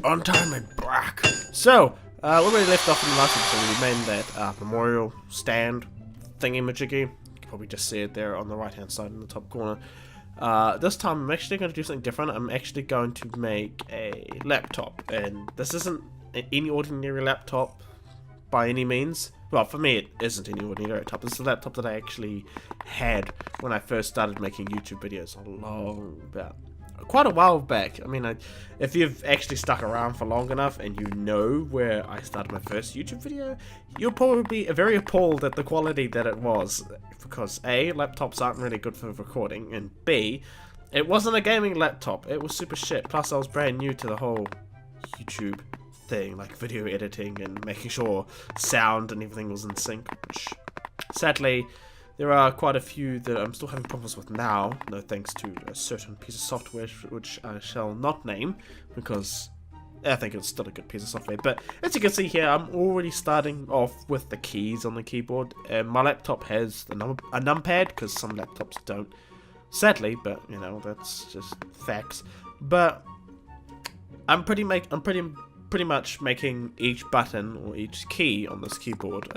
On time and back. So, where we left off in the last episode, we made that memorial stand thingy-majiggy. You can probably just see it there on the right-hand side in the top corner. This time I'm actually going to do something different. I'm actually going to make a laptop, and this isn't any ordinary laptop by any means. Well, for me it isn't any ordinary laptop. This is a laptop that I actually had when I first started making YouTube videos quite a while back. I mean, if you've actually stuck around for long enough and you know where I started my first YouTube video, you'll probably be very appalled at the quality that it was, because A, laptops aren't really good for recording, and B, it wasn't a gaming laptop. It was super shit. Plus I was brand new to the whole YouTube thing, like video editing and making sure sound and everything was in sync, which sadly there are quite a few that I'm still having problems with now, no thanks to a certain piece of software which I shall not name, because I think it's still a good piece of software. But as you can see here, I'm already starting off with the keys on the keyboard, and my laptop has a numpad, because some laptops don't, sadly, but you know, that's just facts. But I'm pretty much making each button or each key on this keyboard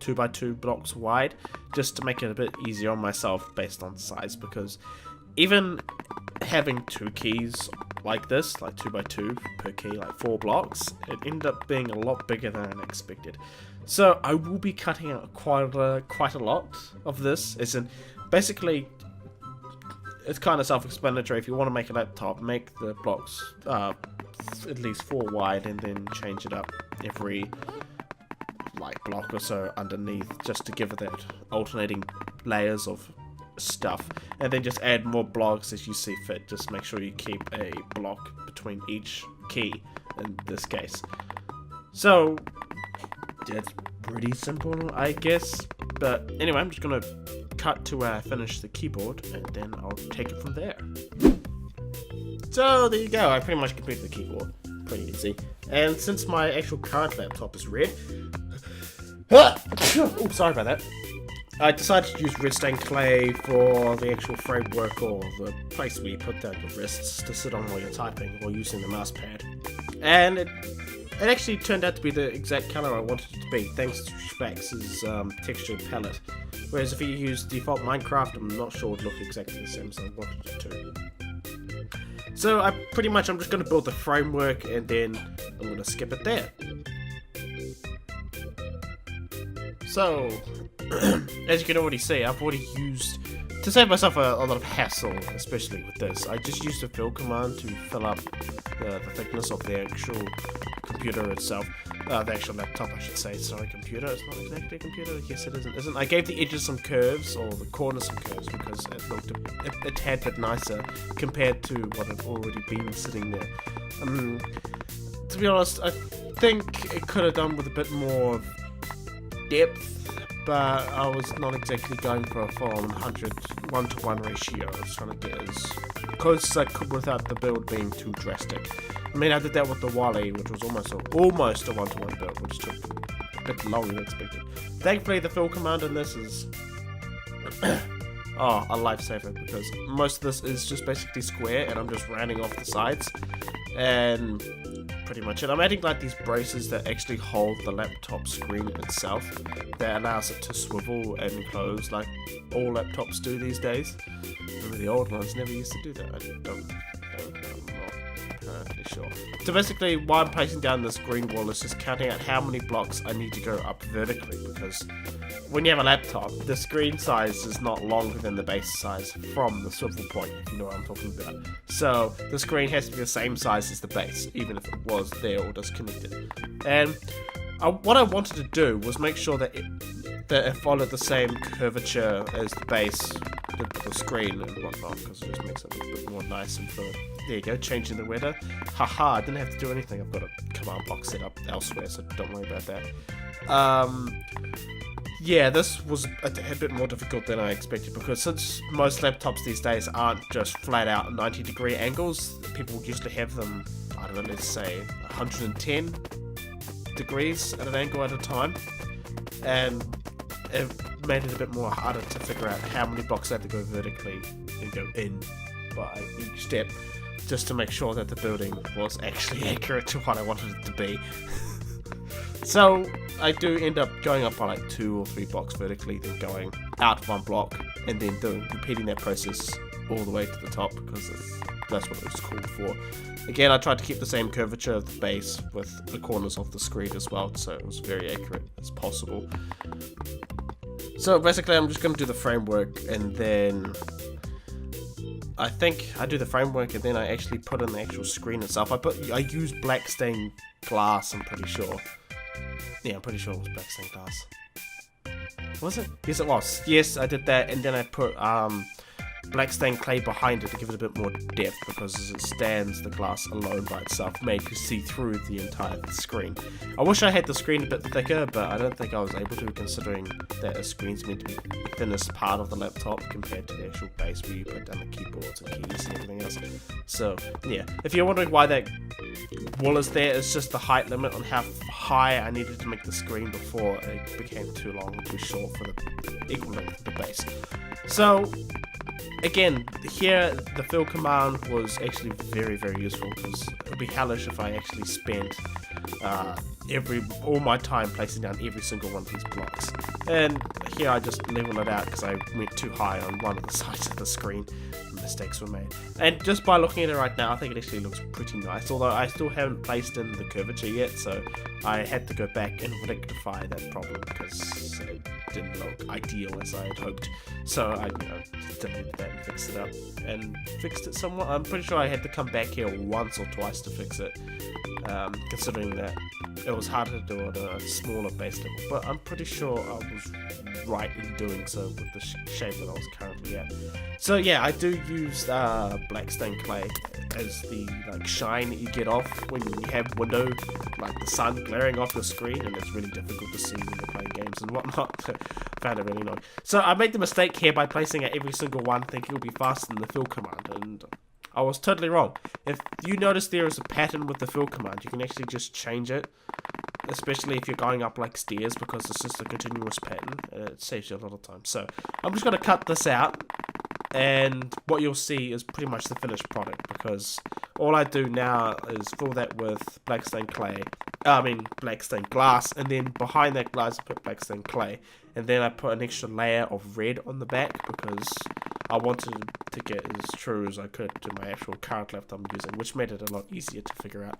2x2 blocks wide, just to make it a bit easier on myself based on size, because even having two keys like this, like 2x2 per key, like 4 blocks, it ended up being a lot bigger than I expected. So I will be cutting out quite a lot of this. As in, basically, it's kind of self-explanatory. If you want to make a laptop, make the blocks at least 4 wide, and then change it up every block or so underneath, just to give it that alternating layers of stuff, and then just add more blocks as you see fit. Just make sure you keep a block between each key in this case. So that's pretty simple, I guess. But anyway, I'm just gonna cut to where I finish the keyboard, and then I'll take it from there. So there you go, I pretty much completed the keyboard. Pretty easy. And since my actual current laptop is red, oh, sorry about that. I decided to use red stained clay for the actual framework, or the place where you put down your wrists to sit on while you're typing or using the mouse pad. And it actually turned out to be the exact color I wanted it to be, thanks to Spax's textured palette. Whereas if you use default Minecraft, I'm not sure it would look exactly the same as I wanted it to. So I'm just going to build the framework, and then I'm going to skip it there. So, as you can already see, I've already used, to save myself a lot of hassle, especially with this, I just used the fill command to fill up the thickness of the actual computer itself. The actual laptop, I should say. Sorry, computer. It's not exactly a computer. Yes, it isn't. I gave the edges some curves, or the corners some curves, because it looked a tad bit nicer compared to what had already been sitting there. To be honest, I think it could have done with a bit more depth, but I was not exactly going for a full-on 1:1 ratio. I was trying to get as close as I could without the build being too drastic. I mean, I did that with the Byeeee, which was almost a 1:1 build, which took a bit longer than expected. Thankfully, the fill command in this is a lifesaver, because most of this is just basically square, and I'm just rounding off the sides, and pretty much it. I'm adding these braces that actually hold the laptop screen itself, that allows it to swivel and close like all laptops do these days. Remember, the old ones never used to do that. I'm not apparently sure. So basically, while I'm placing down this green wall, is just counting out how many blocks I need to go up vertically, because when you have a laptop, the screen size is not longer than the base size from the swivel point, if you know what I'm talking about. So the screen has to be the same size as the base, even if it was there or disconnected. And what I wanted to do was make sure that it followed the same curvature as the base, the screen and whatnot, because it just makes it a little bit more nice and fluid. There you go, changing the weather. Haha, I didn't have to do anything. I've got a command box set up elsewhere, so don't worry about that. Yeah, this was a bit more difficult than I expected, because since most laptops these days aren't just flat out 90-degree angles, people usually have them, I don't know, let's say 110 degrees at an angle at a time, and it made it a bit more harder to figure out how many blocks I had to go vertically and go in by each step, just to make sure that the building was actually accurate to what I wanted it to be. So I do end up going up by like 2 or 3 blocks vertically, then going out 1 block, and then repeating that process all the way to the top, because that's what it was called for. Again, I tried to keep the same curvature of the base with the corners of the screen as well, so it was very accurate as possible. So basically I'm just going to do the framework, and then I think I do the framework and then I actually put in the actual screen itself. I used black stained glass, I'm pretty sure. Yeah, I'm pretty sure it was black stained glass. Was it? Yes, it was. Yes, I did that, and then I put black stained clay behind it to give it a bit more depth, because as it stands, the glass alone by itself made you see through the entire screen. I wish I had the screen a bit thicker, but I don't think I was able to, considering that a screen's meant to be the thinnest part of the laptop compared to the actual base where you put down the keyboards and keys and everything else. So yeah, if you're wondering why that wall is there, it's just the height limit on how high I needed to make the screen before it became too long, too short for the equal length of the base. So again, here the fill command was actually very, very useful, because it would be hellish if I actually spent all my time placing down every single one of these blocks. And here I just leveled it out because I went too high on one of the sides of the screen. Mistakes were made. And just by looking at it right now, I think it actually looks pretty nice, although I still haven't placed in the curvature yet, so I had to go back and rectify that problem because it didn't look ideal as I had hoped. So I deleted that and fixed it up, and fixed it somewhat. I'm pretty sure I had to come back here once or twice to fix it, considering that it was harder to do it at a smaller base level, but I'm pretty sure I was right in doing so with the shape that I was currently at. So yeah, I do use black stained clay as the shine that you get off when you have window, like the sun glaring off your screen, and it's really difficult to see when you're playing games and whatnot. I found it really annoying. So I made the mistake here by placing it every single one, thinking it would be faster than the fill command, and I was totally wrong. If you notice there is a pattern with the fill command, you can actually just change it, especially if you're going up like stairs, because it's just a continuous pattern and it saves you a lot of time. So I'm just going to cut this out, and what you'll see is pretty much the finished product, because all I do now is fill that with black stained glass, and then behind that glass I put black stained clay, and then I put an extra layer of red on the back because I wanted to get as true as I could to my actual current laptop I'm using, which made it a lot easier to figure out.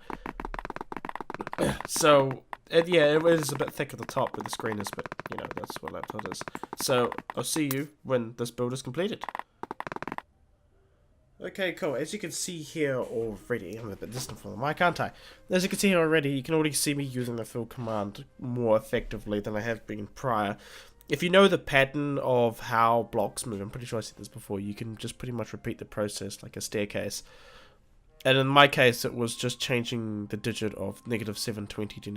So, yeah, it is a bit thick at the top where the screen is, but, that's what laptop is. So, I'll see you when this build is completed. Okay, cool. As you can see here already, I'm a bit distant from the mic, aren't I? As you can see here already, you can already see me using the fill command more effectively than I have been prior. If you know the pattern of how blocks move, I'm pretty sure I said this before, you can just pretty much repeat the process like a staircase. And in my case, it was just changing the digit of -720 to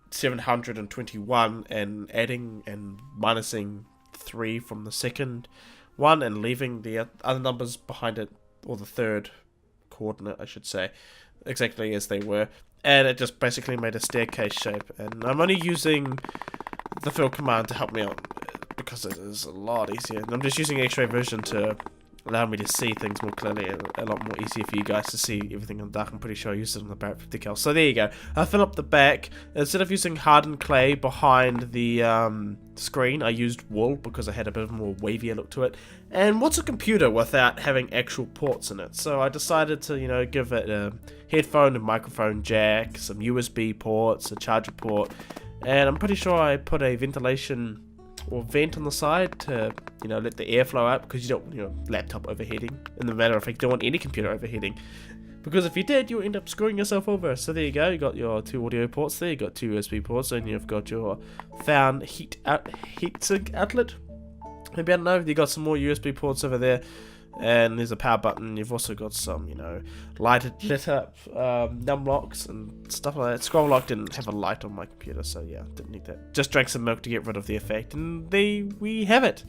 -721, and adding and minusing 3 from the second one, and leaving the other numbers behind it, or the third coordinate, I should say, exactly as they were. And it just basically made a staircase shape. And I'm only using the fill command to help me out because it is a lot easier. And I'm just using X-ray vision to allow me to see things more clearly, and a lot more easier for you guys to see everything in the dark. I'm pretty sure I used it on the Byeeee 50 cal. So there you go. I fill up the back. Instead of using hardened clay behind the screen, I used wool because I had a bit of a more wavier look to it. And what's a computer without having actual ports in it? So I decided to, give it a headphone and microphone jack, some USB ports, a charger port, and I'm pretty sure I put a ventilation or vent on the side to, let the air flow out, because you don't want your laptop overheating. In the matter of fact, you don't want any computer overheating, because if you did, you'll end up screwing yourself over. So there you go, you got your 2 audio ports there, you got 2 USB ports, and you've got your fan heatsink outlet. Maybe, I don't know, you got some more USB ports over there, and there's a power button. You've also got some, lit up num locks and stuff like that. Scroll lock didn't have a light on my computer, so yeah, didn't need that. Just drank some milk to get rid of the effect, and we have it.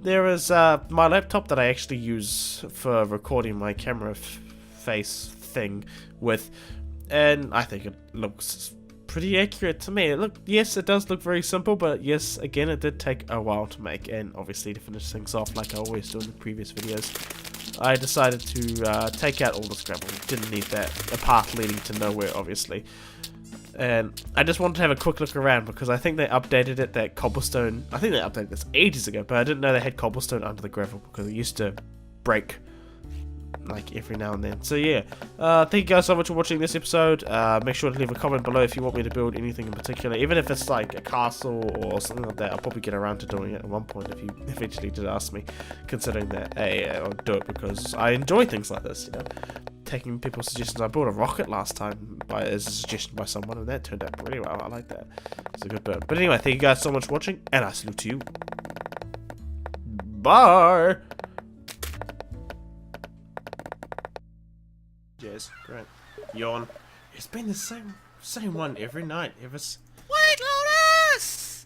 There is my laptop that I actually use for recording my camera face thing with, and I think it looks pretty accurate to me. Yes, it does look very simple, but yes, again, it did take a while to make, and obviously to finish things off like I always do in the previous videos. I decided to take out all this gravel. Didn't need that. A path leading to nowhere, obviously. And I just wanted to have a quick look around because I think they updated it, that cobblestone. I think they updated this ages ago, but I didn't know they had cobblestone under the gravel because it used to break like every now and then. So yeah, thank you guys so much for watching this episode. Make sure to leave a comment below if you want me to build anything in particular, even if it's like a castle or something like that. I'll probably get around to doing it at one point if you eventually did ask me, considering that I'll do it because I enjoy things like this, you know, taking people's suggestions. I built a rocket last time as a suggestion by someone, and that turned out really well. I like that. It's a good build. But anyway, thank you guys so much for watching, and I salute you. Bye. Yes, great. Yawn. It's been the same one every night ever. White Lotus!